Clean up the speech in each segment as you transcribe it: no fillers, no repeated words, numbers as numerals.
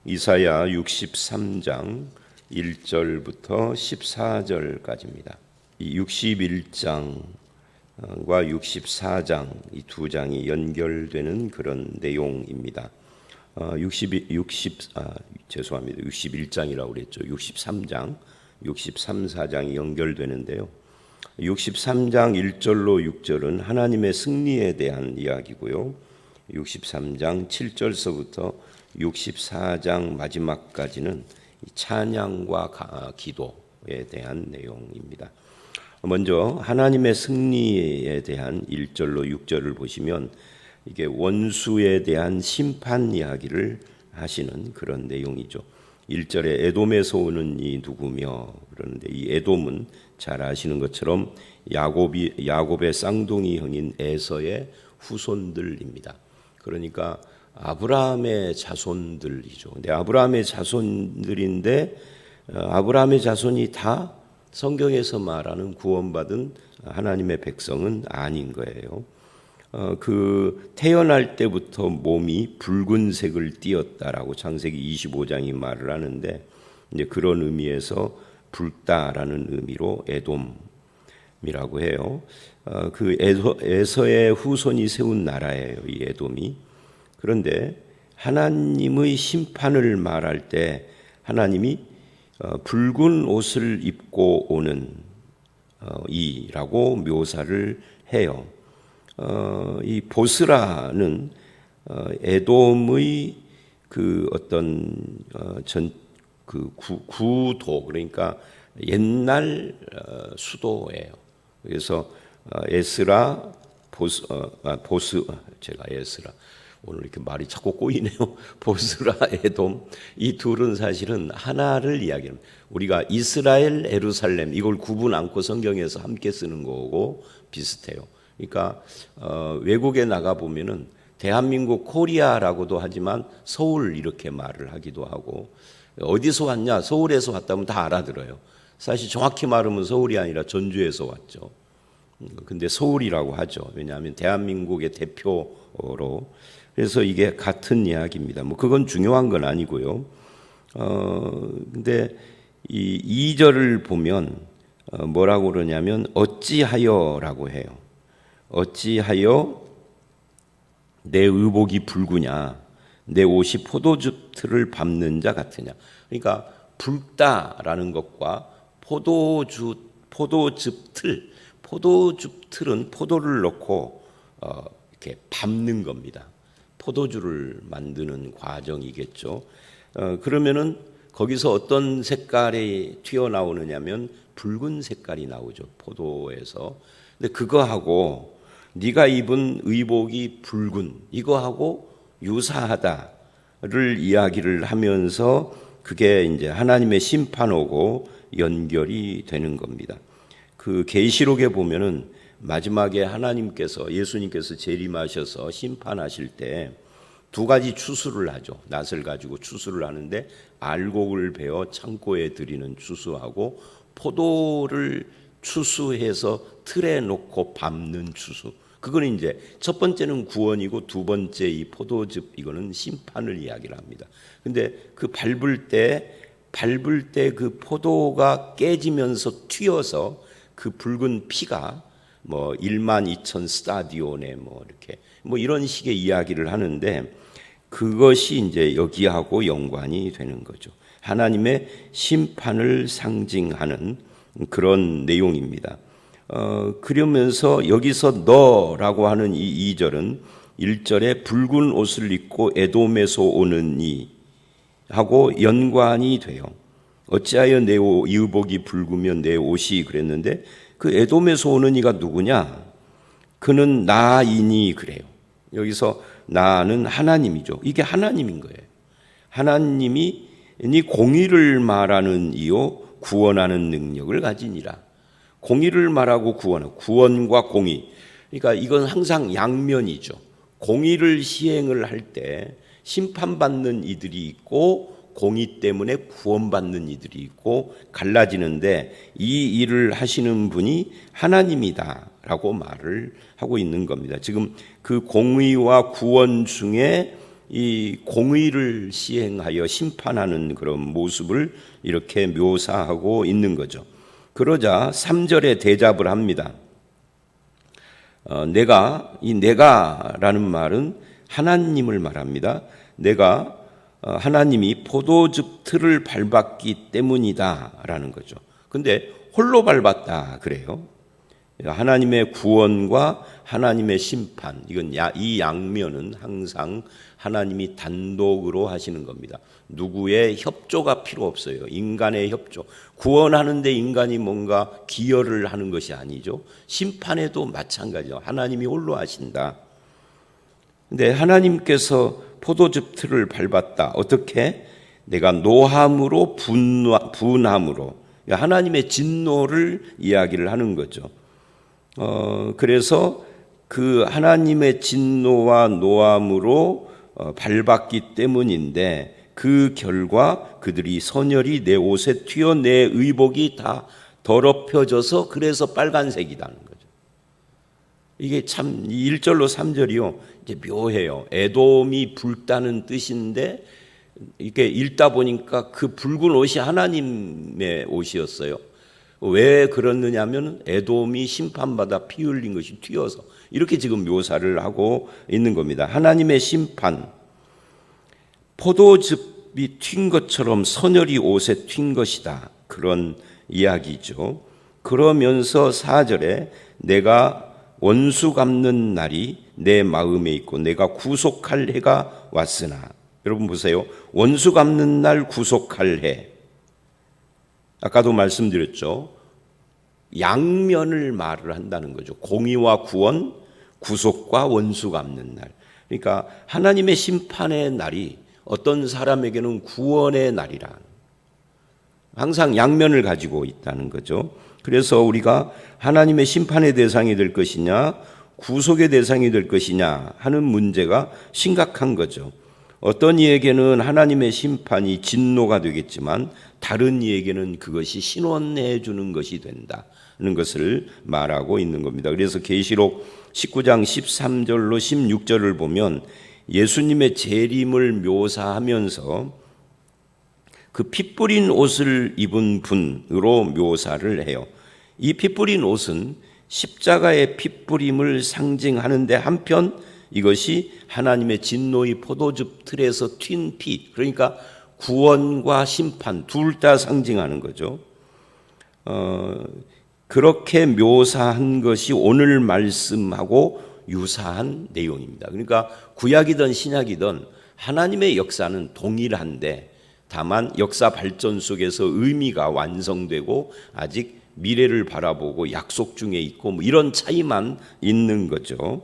이사야 63장 1절부터 14절까지입니다. 이 61장과 64장 이 두 장이 연결되는 그런 내용입니다. 61장이라고 그랬죠. 63장, 63, 4장이 연결되는데요. 63장 1절로 6절은 하나님의 승리에 대한 이야기고요. 63장 7절서부터 64장 마지막까지는 찬양과 기도에 대한 내용입니다. 먼저 하나님의 승리에 대한 1절로 6절을 보시면 이게 원수에 대한 심판 이야기를 하시는 그런 내용이죠. 1절에 에돔에서 오는 이 누구며 그러는데 이 에돔은 잘 아시는 것처럼 야곱의 쌍둥이 형인 에서의 후손들입니다. 그러니까 아브라함의 자손들이죠. 근데 아브라함의 자손들인데 아브라함의 자손이 다 성경에서 말하는 구원받은 하나님의 백성은 아닌 거예요. 그 태어날 때부터 몸이 붉은색을 띠었다라고 창세기 25장이 말을 하는데 이제 그런 의미에서 붉다라는 의미로 에돔이라고 해요. 그 에서의 후손이 세운 나라예요, 이 에돔이. 그런데 하나님의 심판을 말할 때 하나님이 붉은 옷을 입고 오는 이라고 묘사를 해요. 이 보스라는 에돔의 그 어떤 구도 그러니까 옛날 수도예요. 그래서 에스라 제가 에스라 오늘 이렇게 말이 자꾸 꼬이네요. 보스라 에돔 이 둘은 사실은 하나를 이야기합니다. 우리가 이스라엘 예루살렘 이걸 구분 않고 성경에서 함께 쓰는 거고 비슷해요. 그러니까 외국에 나가 보면은 대한민국 코리아라고도 하지만 서울 이렇게 말을 하기도 하고 어디서 왔냐 서울에서 왔다면 다 알아들어요. 사실 정확히 말하면 서울이 아니라 전주에서 왔죠. 근데 서울이라고 하죠. 왜냐하면 대한민국의 대표로. 그래서 이게 같은 이야기입니다. 뭐 그건 중요한 건 아니고요. 근데 이 2절을 보면 뭐라고 그러냐면 어찌하여라고 해요. 어찌하여 내 의복이 붉으냐, 내 옷이 포도즙 틀을 밟는 자 같으냐. 그러니까 붉다라는 것과 포도즙 틀은 포도를 넣고 이렇게 밟는 겁니다. 포도주를 만드는 과정이겠죠. 그러면은 거기서 어떤 색깔이 튀어나오느냐면 붉은 색깔이 나오죠. 포도에서. 근데 그거하고 네가 입은 의복이 붉은 이거하고 유사하다를 이야기를 하면서 그게 이제 하나님의 심판하고 연결이 되는 겁니다. 그 계시록에 보면은 마지막에 하나님께서 예수님께서 재림하셔서 심판하실 때 두 가지 추수를 하죠. 낫을 가지고 추수를 하는데 알곡을 베어 창고에 드리는 추수하고 포도를 추수해서 틀에 놓고 밟는 추수. 그거는 이제 첫 번째는 구원이고 두 번째 이 포도즙 이거는 심판을 이야기를 합니다. 근데 그 밟을 때 그 포도가 깨지면서 튀어서 그 붉은 피가 뭐 12,000 스타디온에 뭐 이렇게 뭐 이런 식의 이야기를 하는데 그것이 이제 여기하고 연관이 되는 거죠. 하나님의 심판을 상징하는 그런 내용입니다. 그러면서 여기서 너라고 하는 이 2절은 1절에 붉은 옷을 입고 에돔에서 오는 이 하고 연관이 돼요. 어찌하여 내 의복이 붉으면 내 옷이 그랬는데 그 에돔에서 오는 이가 누구냐? 그는 나이니 그래요. 여기서 나는 하나님이죠. 이게 하나님인 거예요. 하나님이 공의를 말하는 이요 구원하는 능력을 가지니라. 공의를 말하고 구원과 공의. 그러니까 이건 항상 양면이죠. 공의를 시행을 할 때 심판받는 이들이 있고 공의 때문에 구원받는 이들이 있고 갈라지는데 이 일을 하시는 분이 하나님이다라고 말을 하고 있는 겁니다. 지금 그 공의와 구원 중에 이 공의를 시행하여 심판하는 그런 모습을 이렇게 묘사하고 있는 거죠. 그러자 3절에 대답을 합니다. 내가라는 말은 하나님을 말합니다. 하나님이 포도즙 틀을 밟았기 때문이다라는 거죠. 근데 홀로 밟았다 그래요. 하나님의 구원과 하나님의 심판, 이 양면은 항상 하나님이 단독으로 하시는 겁니다. 누구의 협조가 필요 없어요. 인간의 협조. 구원하는데 인간이 뭔가 기여를 하는 것이 아니죠. 심판에도 마찬가지죠. 하나님이 홀로 하신다. 근데 하나님께서 포도즙 틀을 밟았다. 어떻게? 내가 노함으로 분함으로. 하나님의 진노를 이야기를 하는 거죠. 그래서 그 하나님의 진노와 노함으로 밟았기 때문인데 그 결과 그들이 선혈이 내 옷에 튀어 내 의복이 다 더럽혀져서 그래서 빨간색이라는 거죠. 이게 참 1절로 3절이요. 이제 묘해요. 에돔이 붉다는 뜻인데 이렇게 읽다 보니까 그 붉은 옷이 하나님의 옷이었어요. 왜 그렇느냐 하면 에돔이 심판받아 피 흘린 것이 튀어서 이렇게 지금 묘사를 하고 있는 겁니다. 하나님의 심판, 포도즙이 튄 것처럼 선혈이 옷에 튄 것이다. 그런 이야기죠. 그러면서 4절에 내가 원수 갚는 날이 내 마음에 있고 내가 구속할 해가 왔으나, 여러분 보세요. 원수 갚는 날, 구속할 해. 아까도 말씀드렸죠. 양면을 말을 한다는 거죠. 공의와 구원, 구속과 원수 갚는 날. 그러니까 하나님의 심판의 날이 어떤 사람에게는 구원의 날이라. 항상 양면을 가지고 있다는 거죠. 그래서 우리가 하나님의 심판의 대상이 될 것이냐, 구속의 대상이 될 것이냐 하는 문제가 심각한 거죠. 어떤 이에게는 하나님의 심판이 진노가 되겠지만 다른 이에게는 그것이 신원해 주는 것이 된다는 것을 말하고 있는 겁니다. 그래서 계시록 19장 13절로 16절을 보면 예수님의 재림을 묘사하면서 그 피 뿌린 옷을 입은 분으로 묘사를 해요. 이 피 뿌린 옷은 십자가의 피 뿌림을 상징하는데 한편 이것이 하나님의 진노의 포도즙 틀에서 튄 피, 그러니까 구원과 심판 둘 다 상징하는 거죠. 그렇게 묘사한 것이 오늘 말씀하고 유사한 내용입니다. 그러니까 구약이든 신약이든 하나님의 역사는 동일한데 다만 역사 발전 속에서 의미가 완성되고 아직 미래를 바라보고 약속 중에 있고 뭐 이런 차이만 있는 거죠.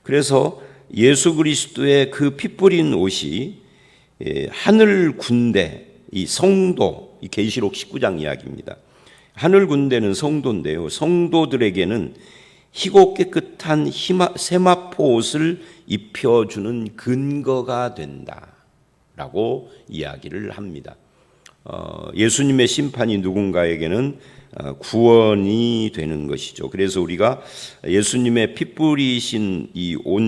그래서 예수 그리스도의 그 피 뿌린 옷이 하늘 군대, 이 성도, 이 계시록 19장 이야기입니다. 하늘 군대는 성도인데요. 성도들에게는 희고 깨끗한 세마포 옷을 입혀주는 근거가 된다라고 이야기를 합니다. 예수님의 심판이 누군가에게는 구원이 되는 것이죠. 그래서 우리가 예수님의 피 뿌리신 이 옷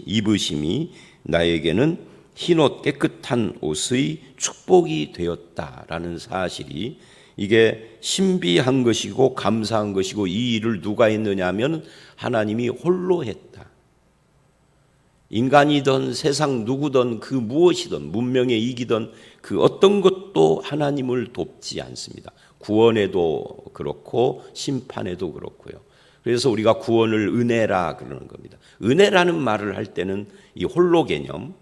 입으심이 나에게는 흰옷 깨끗한 옷의 축복이 되었다라는 사실이 이게 신비한 것이고 감사한 것이고 이 일을 누가 했느냐 하면 하나님이 홀로 했다. 인간이든 세상 누구든 그 무엇이든 문명에 이기든 그 어떤 것도 하나님을 돕지 않습니다. 구원에도 그렇고 심판에도 그렇고요. 그래서 우리가 구원을 은혜라 그러는 겁니다. 은혜라는 말을 할 때는 이 홀로 개념,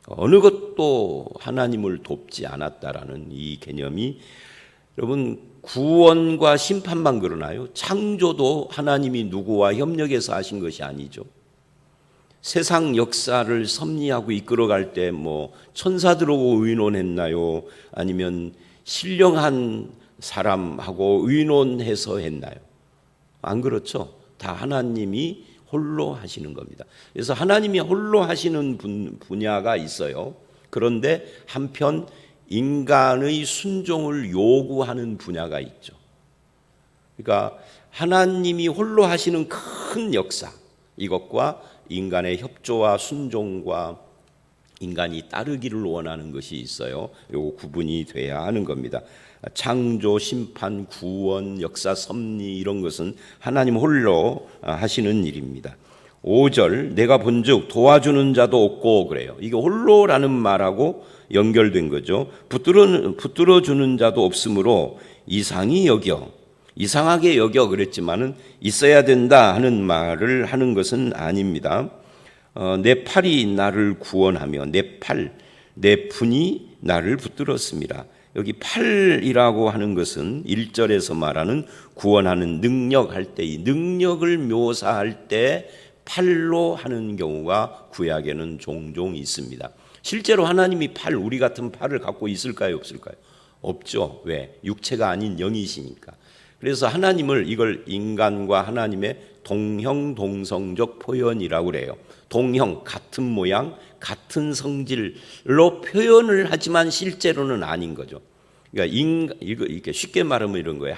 어느 것도 하나님을 돕지 않았다라는 이 개념이, 여러분 구원과 심판만 그러나요? 창조도 하나님이 누구와 협력해서 하신 것이 아니죠. 세상 역사를 섭리하고 이끌어갈 때 뭐 천사들하고 의논했나요? 아니면 신령한 사람하고 의논해서 했나요? 안 그렇죠. 다 하나님이 홀로 하시는 겁니다. 그래서 하나님이 홀로 하시는 분야가 있어요. 그런데 한편 인간의 순종을 요구하는 분야가 있죠. 그러니까 하나님이 홀로 하시는 큰 역사, 이것과 인간의 협조와 순종과 인간이 따르기를 원하는 것이 있어요. 요 구분이 돼야 하는 겁니다. 창조, 심판, 구원, 역사, 섭리 이런 것은 하나님 홀로 하시는 일입니다. 5절 내가 본즉 도와주는 자도 없고 그래요. 이게 홀로라는 말하고 연결된 거죠. 붙들어 주는 자도 없으므로 이상하게 여겨 그랬지만은 있어야 된다 하는 말을 하는 것은 아닙니다. 내 팔이 나를 구원하며 내 분이 나를 붙들었습니다. 여기 팔이라고 하는 것은 1절에서 말하는 구원하는 능력할 때 이 능력을 묘사할 때 팔로 하는 경우가 구약에는 종종 있습니다. 실제로 하나님이 우리 같은 팔을 갖고 있을까요, 없을까요? 없죠. 왜? 육체가 아닌 영이시니까. 그래서 하나님을 이걸 인간과 하나님의 동형동성적 표현이라고 그래요. 동형, 같은 모양, 같은 성질로 표현을 하지만 실제로는 아닌 거죠. 그러니까 이렇게 쉽게 말하면 이런 거예요.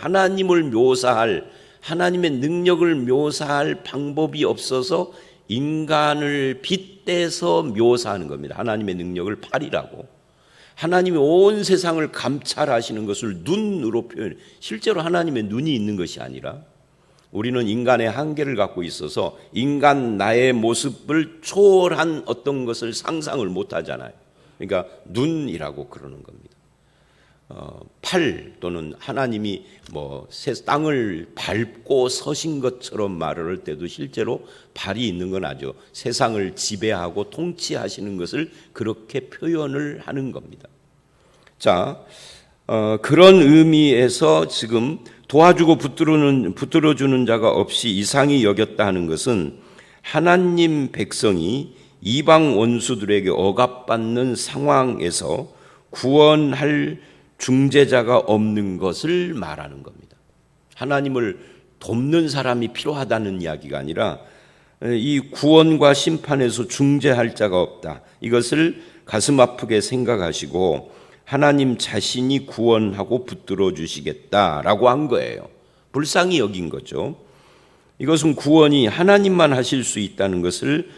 하나님의 능력을 묘사할 방법이 없어서 인간을 빗대서 묘사하는 겁니다. 하나님의 능력을 팔이라고. 하나님이 온 세상을 감찰하시는 것을 눈으로 표현해. 실제로 하나님의 눈이 있는 것이 아니라 우리는 인간의 한계를 갖고 있어서 인간 나의 모습을 초월한 어떤 것을 상상을 못 하잖아요. 그러니까 눈이라고 그러는 겁니다. 팔 또는 하나님이 새 땅을 밟고 서신 것처럼 말을 할 때도 실제로 발이 있는 건 아죠. 세상을 지배하고 통치하시는 것을 그렇게 표현을 하는 겁니다. 자, 그런 의미에서 지금 도와주고 붙들어주는 자가 없이 이상히 여겼다 하는 것은 하나님 백성이 이방 원수들에게 억압받는 상황에서 구원할 중재자가 없는 것을 말하는 겁니다. 하나님을 돕는 사람이 필요하다는 이야기가 아니라 이 구원과 심판에서 중재할 자가 없다. 이것을 가슴 아프게 생각하시고 하나님 자신이 구원하고 붙들어 주시겠다라고 한 거예요. 불쌍히 여긴 거죠. 이것은 구원이 하나님만 하실 수 있다는 것을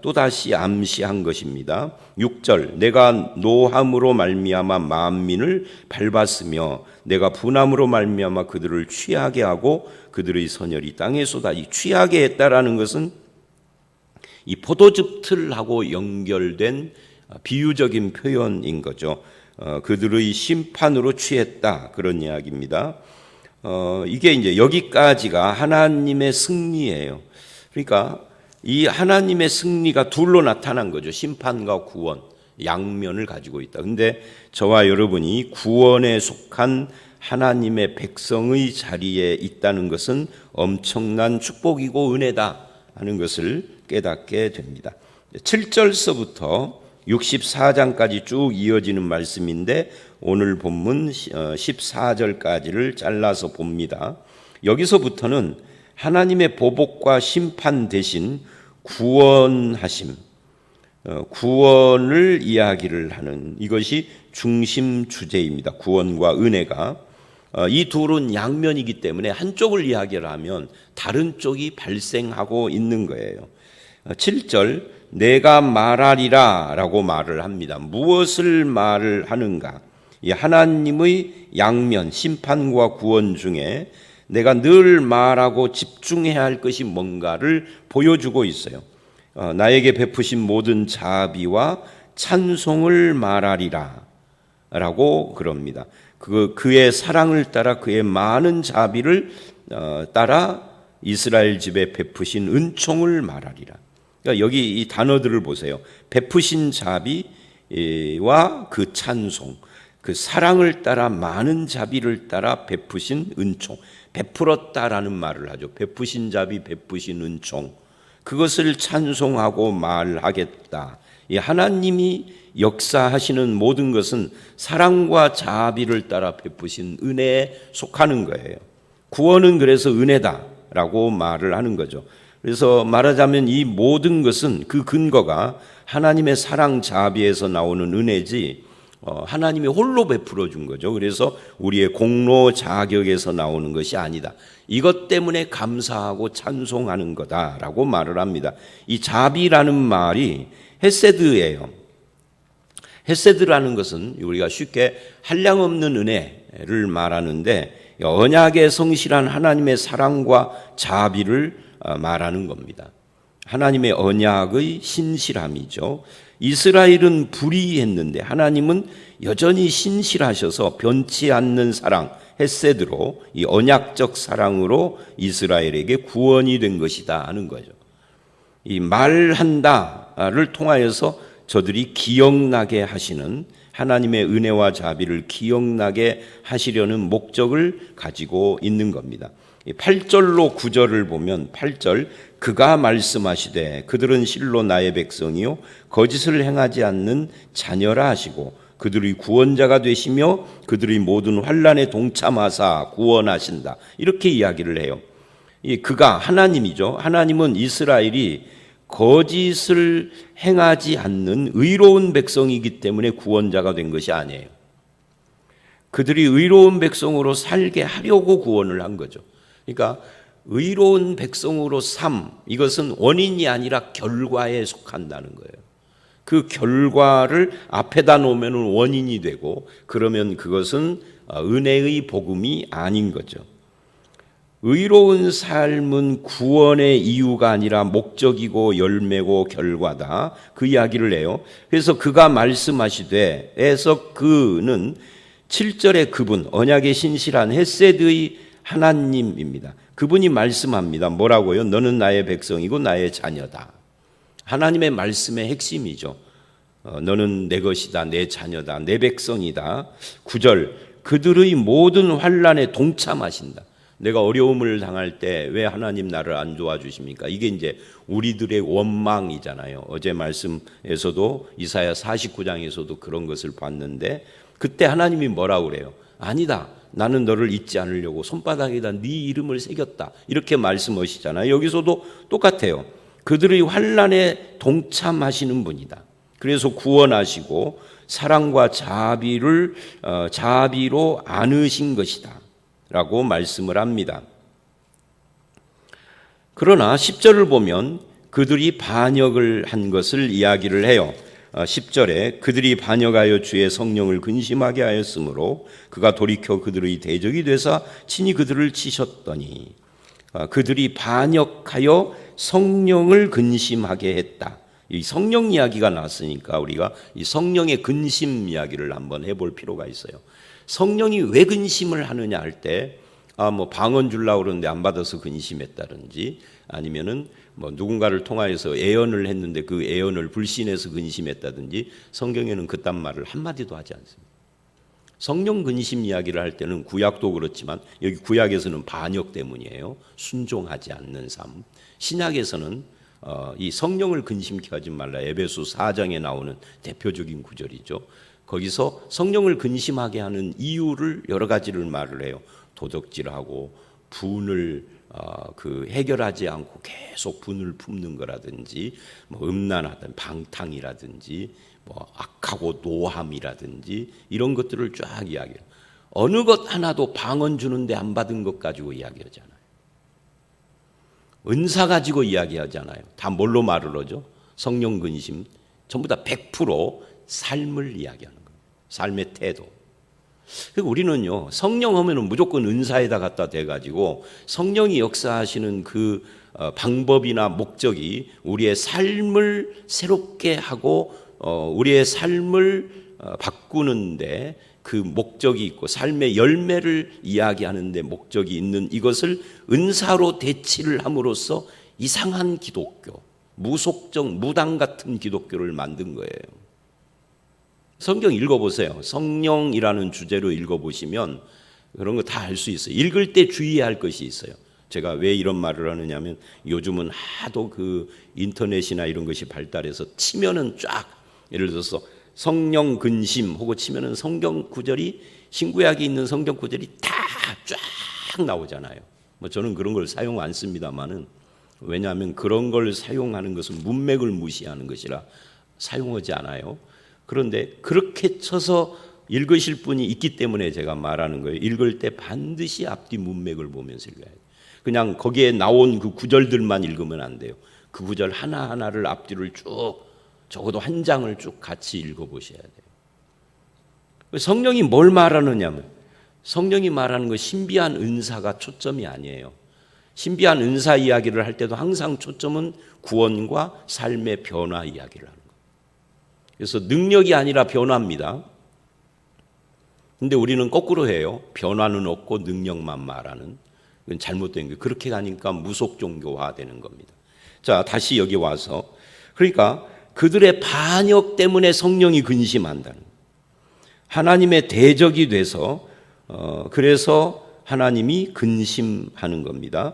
또다시 암시한 것입니다. 6절 내가 노함으로 말미암아 만민을 밟았으며 내가 분함으로 말미암아 그들을 취하게 하고 그들의 선열이 땅에 쏟아. 이 취하게 했다라는 것은 이 포도즙 틀하고 연결된 비유적인 표현인 거죠. 그들의 심판으로 취했다 그런 이야기입니다. 이게 이제 여기까지가 하나님의 승리예요. 그러니까 이 하나님의 승리가 둘로 나타난 거죠. 심판과 구원, 양면을 가지고 있다. 근데 저와 여러분이 구원에 속한 하나님의 백성의 자리에 있다는 것은 엄청난 축복이고 은혜다 하는 것을 깨닫게 됩니다. 7절서부터 64장까지 쭉 이어지는 말씀인데 오늘 본문 14절까지를 잘라서 봅니다. 여기서부터는 하나님의 보복과 심판 대신 구원하심, 구원을 이야기를 하는 이것이 중심 주제입니다. 구원과 은혜가 이 둘은 양면이기 때문에 한쪽을 이야기를 하면 다른 쪽이 발생하고 있는 거예요. 7절 내가 말하리라 라고 말을 합니다. 무엇을 말을 하는가? 이 하나님의 양면, 심판과 구원 중에 내가 늘 말하고 집중해야 할 것이 뭔가를 보여주고 있어요. 나에게 베푸신 모든 자비와 찬송을 말하리라 라고 그럽니다. 그의 사랑을 따라 그의 많은 자비를 따라 이스라엘 집에 베푸신 은총을 말하리라. 그러니까 여기 이 단어들을 보세요. 베푸신 자비와 그 찬송, 그 사랑을 따라 많은 자비를 따라 베푸신 은총, 베풀었다라는 말을 하죠. 베푸신 자비, 베푸신 은총, 그것을 찬송하고 말하겠다. 이 하나님이 역사하시는 모든 것은 사랑과 자비를 따라 베푸신 은혜에 속하는 거예요. 구원은 그래서 은혜다라고 말을 하는 거죠. 그래서 말하자면 이 모든 것은 그 근거가 하나님의 사랑 자비에서 나오는 은혜지 하나님이 홀로 베풀어 준 거죠. 그래서 우리의 공로 자격에서 나오는 것이 아니다. 이것 때문에 감사하고 찬송하는 거다라고 말을 합니다. 이 자비라는 말이 헤세드예요. 헤세드라는 것은 우리가 쉽게 한량없는 은혜를 말하는데 언약의 성실한 하나님의 사랑과 자비를 말하는 겁니다. 하나님의 언약의 신실함이죠. 이스라엘은 불의했는데 하나님은 여전히 신실하셔서 변치 않는 사랑, 헤세드로 이 언약적 사랑으로 이스라엘에게 구원이 된 것이다 하는 거죠. 이 말한다를 통하여서 저들이 기억나게 하시는 하나님의 은혜와 자비를 기억나게 하시려는 목적을 가지고 있는 겁니다. 8절로 9절을 보면 8절 그가 말씀하시되 그들은 실로 나의 백성이요 거짓을 행하지 않는 자녀라 하시고 그들의 구원자가 되시며 그들의 모든 환난에 동참하사 구원하신다. 이렇게 이야기를 해요. 이 그가 하나님이죠. 하나님은 이스라엘이 거짓을 행하지 않는 의로운 백성이기 때문에 구원자가 된 것이 아니에요. 그들이 의로운 백성으로 살게 하려고 구원을 한 거죠. 그러니까 의로운 백성으로 이것은 원인이 아니라 결과에 속한다는 거예요. 그 결과를 앞에다 놓으면 원인이 되고 그러면 그것은 은혜의 복음이 아닌 거죠. 의로운 삶은 구원의 이유가 아니라 목적이고 열매고 결과다. 그 이야기를 해요. 그래서 그가 말씀하시되 에서 그는 7절에 그분 언약의 신실한 헤세드의 하나님입니다. 그분이 말씀합니다. 뭐라고요? 너는 나의 백성이고 나의 자녀다. 하나님의 말씀의 핵심이죠. 너는 내 것이다, 내 자녀다, 내 백성이다. 9절 그들의 모든 환난에 동참하신다. 내가 어려움을 당할 때 왜 하나님 나를 안 도와주십니까? 이게 이제 우리들의 원망이잖아요. 어제 말씀에서도 이사야 49장에서도 그런 것을 봤는데 그때 하나님이 뭐라고 그래요? 아니다. 나는 너를 잊지 않으려고 손바닥에다 네 이름을 새겼다. 이렇게 말씀하시잖아요. 여기서도 똑같아요. 그들의 환난에 동참하시는 분이다. 그래서 구원하시고 사랑과 자비로 안으신 것이다 라고 말씀을 합니다. 그러나 10절을 보면 그들이 반역을 한 것을 이야기를 해요. 10절에 그들이 반역하여 주의 성령을 근심하게 하였으므로 그가 돌이켜 그들의 대적이 되사 친히 그들을 치셨더니 그들이 반역하여 성령을 근심하게 했다. 이 성령 이야기가 나왔으니까 우리가 이 성령의 근심 이야기를 한번 해볼 필요가 있어요. 성령이 왜 근심을 하느냐 할 때 방언 주려고 그러는데 안 받아서 근심했다든지 아니면은 누군가를 통하여서 예언을 했는데 그 예언을 불신해서 근심했다든지 성경에는 그딴 말을 한마디도 하지 않습니다. 성령 근심 이야기를 할 때는 구약도 그렇지만 여기 구약에서는 반역 때문이에요. 순종하지 않는 삶. 신약에서는 이 성령을 근심케 하지 말라. 에베소 4장에 나오는 대표적인 구절이죠. 거기서 성령을 근심하게 하는 이유를 여러 가지를 말을 해요. 도덕질하고 분을 해결하지 않고 계속 분을 품는 거라든지 음란하든 방탕이라든지 악하고 노함이라든지 이런 것들을 쫙 이야기해요. 어느 것 하나도 방언 주는데 안 받은 것 가지고 이야기하잖아요. 은사 가지고 이야기하잖아요. 다 뭘로 말을 하죠? 성령 근심 전부 다 100% 삶을 이야기하는 거예요. 삶의 태도. 그리고 우리는요, 성령 하면은 무조건 은사에다 갖다 대가지고 성령이 역사하시는 그 방법이나 목적이 우리의 삶을 새롭게 하고 우리의 삶을 바꾸는데 그 목적이 있고 삶의 열매를 이야기하는데 목적이 있는 이것을 은사로 대치를 함으로써 이상한 기독교, 무속적 무당 같은 기독교를 만든 거예요. 성경 읽어보세요. 성령이라는 주제로 읽어보시면 그런 거 다 알 수 있어요. 읽을 때 주의해야 할 것이 있어요. 제가 왜 이런 말을 하느냐면 요즘은 하도 그 인터넷이나 이런 것이 발달해서 치면은 쫙 예를 들어서 성령 근심 하고 치면은 성경 구절이 신구약에 있는 성경 구절이 다 쫙 나오잖아요. 저는 그런 걸 사용 안 씁니다만은 왜냐하면 그런 걸 사용하는 것은 문맥을 무시하는 것이라 사용하지 않아요. 그런데 그렇게 쳐서 읽으실 분이 있기 때문에 제가 말하는 거예요. 읽을 때 반드시 앞뒤 문맥을 보면서 읽어야 돼요. 그냥 거기에 나온 그 구절들만 읽으면 안 돼요. 그 구절 하나하나를 앞뒤를 쭉 적어도 한 장을 쭉 같이 읽어보셔야 돼요. 성령이 뭘 말하느냐면 성령이 말하는 것 신비한 은사가 초점이 아니에요. 신비한 은사 이야기를 할 때도 항상 초점은 구원과 삶의 변화 이야기를 하는 거예요. 그래서 능력이 아니라 변화입니다. 근데 우리는 거꾸로 해요. 변화는 없고 능력만 말하는. 이건 잘못된 거예요. 그렇게 가니까 무속 종교화 되는 겁니다. 자, 다시 여기 와서 그러니까 그들의 반역 때문에 성령이 근심한다는 거예요. 하나님의 대적이 돼서 그래서 하나님이 근심하는 겁니다.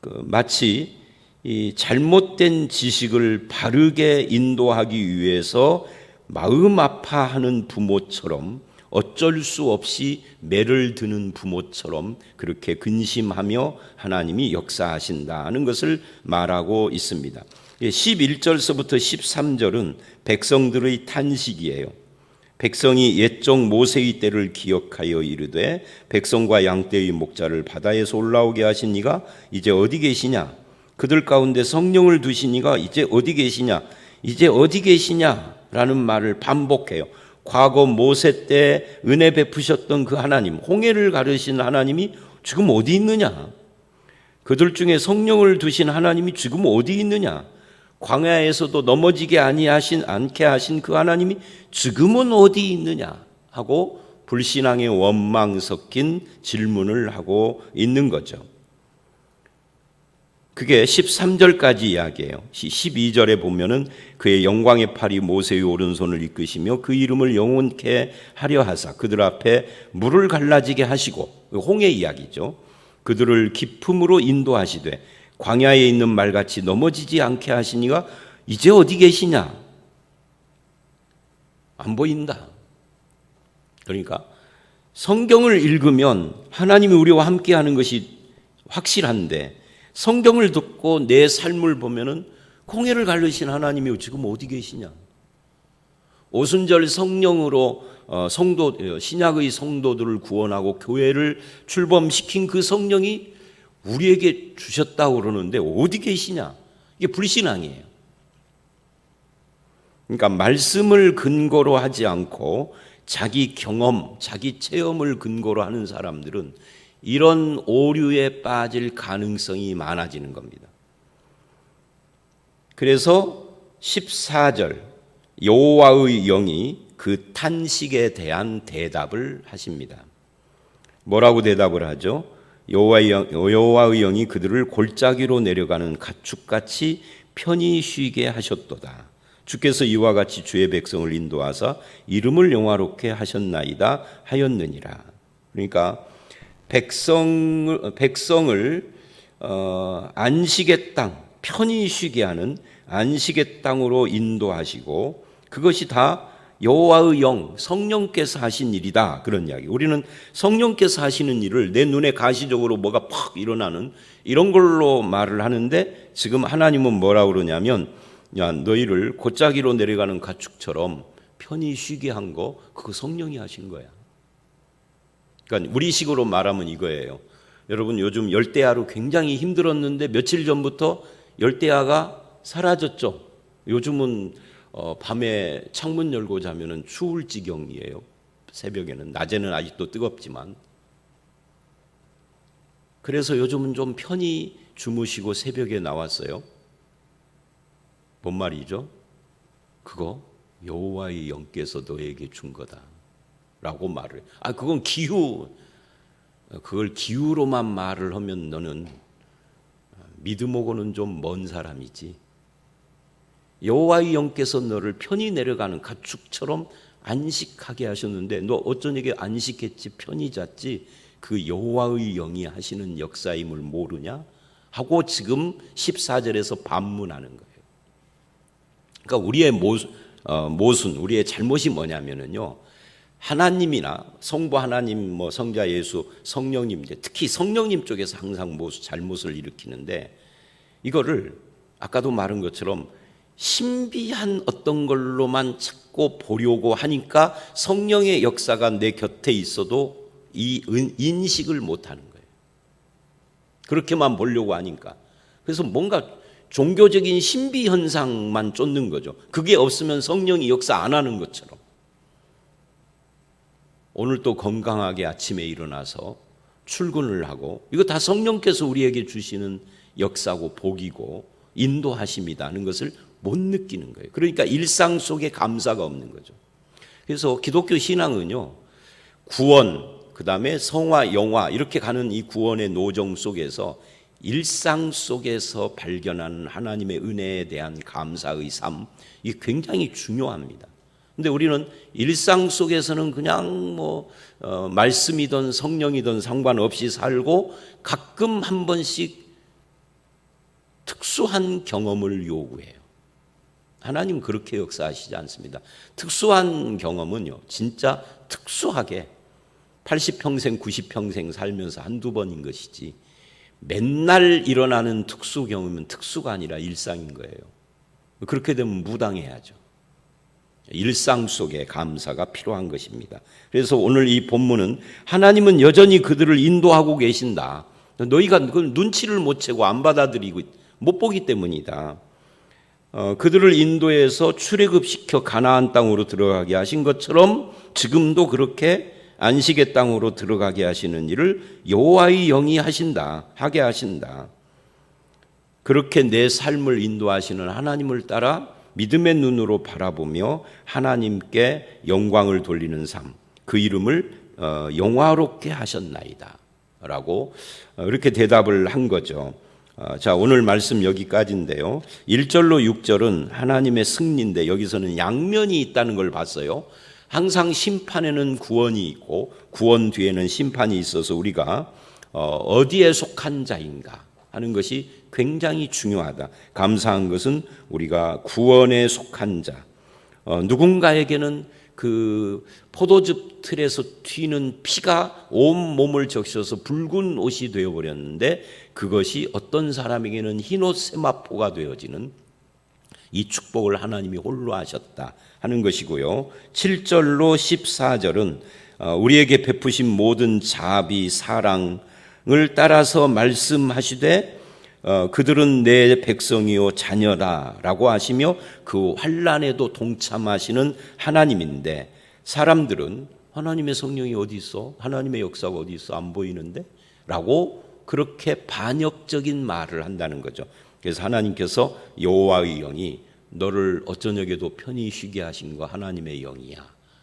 마치 이 잘못된 지식을 바르게 인도하기 위해서 마음 아파하는 부모처럼 어쩔 수 없이 매를 드는 부모처럼 그렇게 근심하며 하나님이 역사하신다는 것을 말하고 있습니다. 11절서부터 13절은 백성들의 탄식이에요. 백성이 옛적 모세의 때를 기억하여 이르되 백성과 양떼의 목자를 바다에서 올라오게 하신 이가 이제 어디 계시냐? 그들 가운데 성령을 두신 이가 이제 어디 계시냐? 이제 어디 계시냐라는 말을 반복해요. 과거 모세 때 은혜 베푸셨던 그 하나님, 홍해를 가르신 하나님이 지금 어디 있느냐? 그들 중에 성령을 두신 하나님이 지금 어디 있느냐? 광야에서도 넘어지게 않게 하신 그 하나님이 지금은 어디 있느냐 하고 불신앙의 원망 섞인 질문을 하고 있는 거죠. 그게 13절까지 이야기예요. 12절에 보면은 그의 영광의 팔이 모세의 오른손을 이끄시며 그 이름을 영원케 하려 하사 그들 앞에 물을 갈라지게 하시고, 홍해 이야기죠. 그들을 기품으로 인도하시되 광야에 있는 말같이 넘어지지 않게 하시니가 이제 어디 계시냐? 안 보인다. 그러니까 성경을 읽으면 하나님이 우리와 함께하는 것이 확실한데 성경을 듣고 내 삶을 보면은 홍해를 가르신 하나님이 지금 어디 계시냐? 오순절 성령으로 신약의 성도들을 구원하고 교회를 출범시킨 그 성령이 우리에게 주셨다고 그러는데 어디 계시냐? 이게 불신앙이에요. 그러니까 말씀을 근거로 하지 않고 자기 경험, 자기 체험을 근거로 하는 사람들은 이런 오류에 빠질 가능성이 많아지는 겁니다. 그래서 14절 여호와의 영이 그 탄식에 대한 대답을 하십니다. 뭐라고 대답을 하죠? 여호와의 영이 그들을 골짜기로 내려가는 가축같이 편히 쉬게 하셨도다. 주께서 이와 같이 주의 백성을 인도하사 이름을 영화롭게 하셨나이다 하였느니라. 그러니까 백성을 안식의 땅, 편히 쉬게 하는 안식의 땅으로 인도하시고 그것이 다 여호와의 영, 성령께서 하신 일이다. 그런 이야기. 우리는 성령께서 하시는 일을 내 눈에 가시적으로 뭐가 팍 일어나는 이런 걸로 말을 하는데 지금 하나님은 뭐라고 그러냐면 야, 너희를 골짜기로 내려가는 가축처럼 편히 쉬게 한 거 그거 성령이 하신 거야. 그러니까 우리식으로 말하면 이거예요. 여러분 요즘 열대야로 굉장히 힘들었는데 며칠 전부터 열대야가 사라졌죠. 요즘은 밤에 창문 열고 자면은 추울 지경이에요. 새벽에는, 낮에는 아직도 뜨겁지만. 그래서 요즘은 좀 편히 주무시고 새벽에 나왔어요. 뭔 말이죠? 그거 여호와의 영께서 너에게 준 거다라고 말을 해요. 그건 기후. 그걸 기후로만 말을 하면 너는 믿음하고는 좀 먼 사람이지. 여호와의 영께서 너를 편히 내려가는 가축처럼 안식하게 하셨는데 너 어쩌냐게 안식했지 편히 잤지 그 여호와의 영이 하시는 역사임을 모르냐? 하고 지금 14절에서 반문하는 거예요. 그러니까 우리의 모순, 우리의 잘못이 뭐냐면요. 하나님이나 성부 하나님, 성자 예수, 성령님, 특히 성령님 쪽에서 항상 잘못을 일으키는데 이거를 아까도 말한 것처럼 신비한 어떤 걸로만 찾고 보려고 하니까 성령의 역사가 내 곁에 있어도 이 인식을 못하는 거예요. 그렇게만 보려고 하니까. 그래서 뭔가 종교적인 신비 현상만 쫓는 거죠. 그게 없으면 성령이 역사 안 하는 것처럼. 오늘 또 건강하게 아침에 일어나서 출근을 하고, 이거 다 성령께서 우리에게 주시는 역사고 복이고 인도하심이다 하는 것을 못 느끼는 거예요. 그러니까 일상 속에 감사가 없는 거죠. 그래서 기독교 신앙은요, 구원, 그 다음에 성화, 영화 이렇게 가는 이 구원의 노정 속에서 일상 속에서 발견하는 하나님의 은혜에 대한 감사의 삶, 이게 굉장히 중요합니다. 근데 우리는 일상 속에서는 그냥 말씀이든 성령이든 상관없이 살고 가끔 한 번씩 특수한 경험을 요구해요. 하나님 그렇게 역사하시지 않습니다. 특수한 경험은요, 진짜 특수하게 80평생, 90평생 살면서 한두 번인 것이지, 맨날 일어나는 특수 경험은 특수가 아니라 일상인 거예요. 그렇게 되면 무당해야죠. 일상 속에 감사가 필요한 것입니다. 그래서 오늘 이 본문은 하나님은 여전히 그들을 인도하고 계신다. 너희가 그걸 눈치를 못 채고 안 받아들이고 못 보기 때문이다. 그들을 인도해서 출애굽시켜 가나안 땅으로 들어가게 하신 것처럼 지금도 그렇게 안식의 땅으로 들어가게 하시는 일을 여호와의 영이 하게 하신다. 그렇게 내 삶을 인도하시는 하나님을 따라 믿음의 눈으로 바라보며 하나님께 영광을 돌리는 삶, 그 이름을 영화롭게 하셨나이다 라고 이렇게 대답을 한 거죠. 자, 오늘 말씀 여기까지인데요. 1절로 6절은 하나님의 승리인데 여기서는 양면이 있다는 걸 봤어요. 항상 심판에는 구원이 있고 구원 뒤에는 심판이 있어서 우리가 어디에 속한 자인가 하는 것이 굉장히 중요하다. 감사한 것은 우리가 구원에 속한 자, 누군가에게는 그 포도즙 틀에서 튀는 피가 온 몸을 적셔서 붉은 옷이 되어버렸는데 그것이 어떤 사람에게는 흰옷 세마포가 되어지는 이 축복을 하나님이 홀로 하셨다 하는 것이고요. 7절로 14절은 우리에게 베푸신 모든 자비, 사랑을 따라서 말씀하시되 그들은 내 백성이요 자녀라 라고 하시며 그 환난에도 동참하시는 하나님인데 사람들은 하나님의 성령이 어디 있어? 하나님의 역사가 어디 있어? 안 보이는데? 라고 그렇게 반역적인 말을 한다는 거죠. 그래서 하나님께서 여호와의 영이 너를 어쩌녁에도 편히 쉬게 하신 거 하나님의 영이야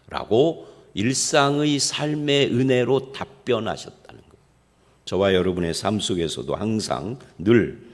라고 일상의 삶의 은혜로 답변하셨다는 거예요. 저와 여러분의 삶 속에서도 항상 늘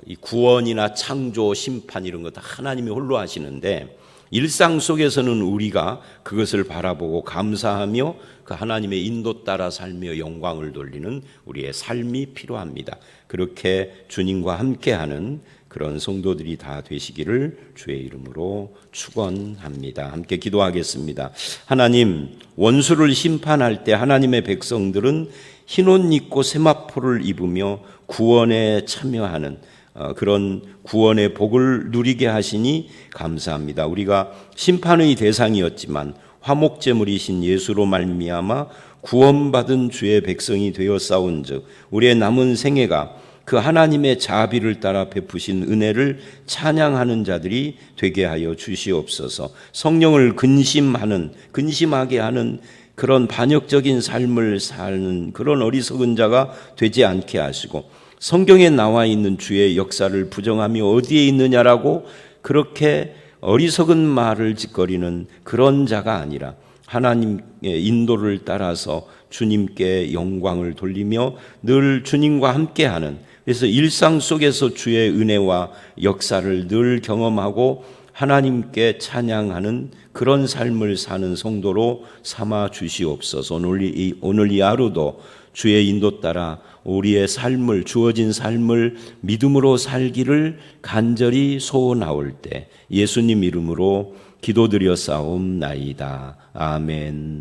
이 구원이나 창조, 심판 이런 거 다 하나님이 홀로 하시는데 일상 속에서는 우리가 그것을 바라보고 감사하며 그 하나님의 인도 따라 살며 영광을 돌리는 우리의 삶이 필요합니다. 그렇게 주님과 함께하는 그런 성도들이 다 되시기를 주의 이름으로 축원합니다. 함께 기도하겠습니다. 하나님, 원수를 심판할 때 하나님의 백성들은 흰옷 입고 세마포를 입으며 구원에 참여하는 그런 구원의 복을 누리게 하시니 감사합니다. 우리가 심판의 대상이었지만 화목제물이신 예수로 말미암아 구원받은 주의 백성이 되었사온즉 우리의 남은 생애가 그 하나님의 자비를 따라 베푸신 은혜를 찬양하는 자들이 되게 하여 주시옵소서. 성령을 근심하게 하는 그런 반역적인 삶을 사는 그런 어리석은 자가 되지 않게 하시고 성경에 나와 있는 주의 역사를 부정하며 어디에 있느냐라고 그렇게 어리석은 말을 짓거리는 그런 자가 아니라 하나님의 인도를 따라서 주님께 영광을 돌리며 늘 주님과 함께하는, 그래서 일상 속에서 주의 은혜와 역사를 늘 경험하고 하나님께 찬양하는 그런 삶을 사는 성도로 삼아 주시옵소서. 오늘 이 하루도 주의 인도 따라 우리의 삶을, 주어진 삶을 믿음으로 살기를 간절히 소원하올 때 예수님 이름으로 기도드려 싸움나이다. 아멘.